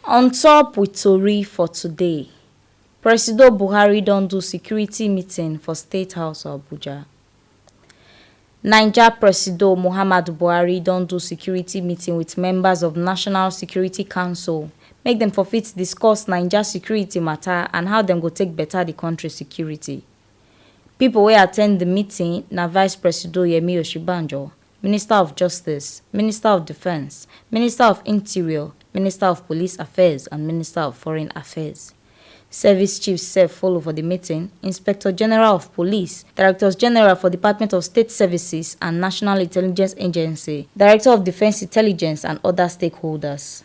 On top with tori for today, Presido Buhari don do security meeting for State House Abuja. Naija Presido Muhammadu Buhari don do security meeting with members of National Security Council make dem for fit discuss Naija security matter and how dem go take beta the country security. Pipo wey at ten d the meeting na Vice Presido Yemi Osinbajo, Minister of Justice, Minister of Defence, Minister of Interior, Minister of Police Affairs and Minister of Foreign Affairs. Service chiefs sef follow for the meeting, Inspector General of Police, Directors General for Department of State Services and National Intelligence Agency, Director of Defence Intelligence and other stakeholders.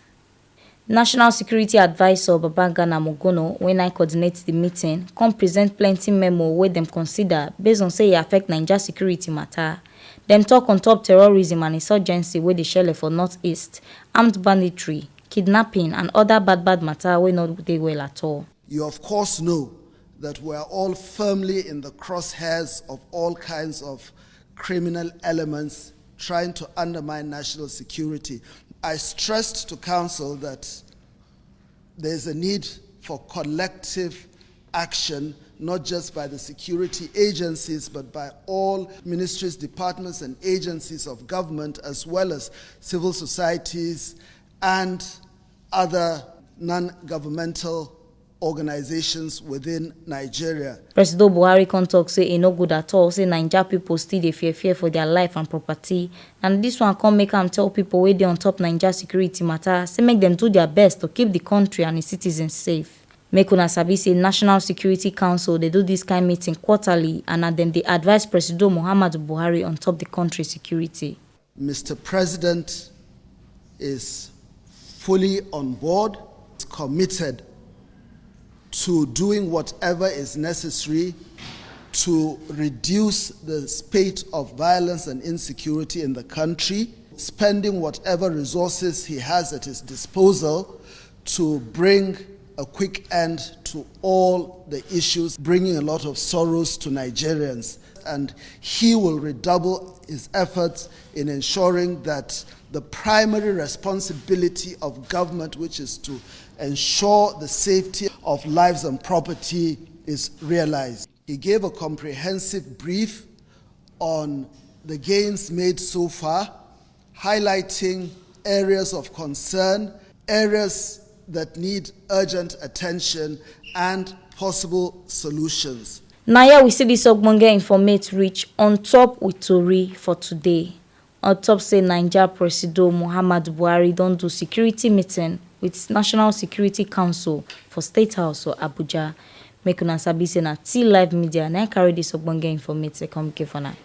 National Security Advisor Babagana Mogono, when I coordinate the meeting, come present plenty memo wey dem consider based on say e affect Naija security matter. Dem talk on top terrorism and insurgency wey dey shele for northeast, armed banditry, kidnapping and other bad matter wey no dey well at all. You of course know that we are all firmly in the crosshairs of all kinds of criminal elements trying to undermine national security. I stressed to Council that there is a need for collective action, not just by the security agencies, but by all ministries, departments, and agencies of government, as well as civil societies and other non-governmental organizations within Nigeria. Presido Buhari come talk say e no good at all, say Naija people still dey fear for their life and property, and this one come make am tell people wey dey on top Naija security matter say make dem do their best to keep the country and its citizens safe. Make una sabi say National Security Council dey do this kind meeting quarterly, and na dem dey advise Presido Muhammadu Buhari on top the country security. Mr. President is fully on board, committed to doing whatever is necessary to reduce the spate of violence and insecurity in the country, spending whatever resources he has at his disposal to bring a quick end to all the issues, bringing a lot of sorrows to Nigerians. And he will redouble his efforts in ensuring that the primary responsibility of government, which is to ensure the safety of lives and property, is realized. He gave a comprehensive brief on the gains made so far, highlighting areas of concern, areas that need urgent attention, and possible solutions. Now here we see this ogbonge informate reach on top with tori for today. On top say Naija Presido Muhammadu Buhari don do security meeting with National Security Council for State House or Abuja. Make una sabi say na T Live Media na carry this ogbonge informate come give una.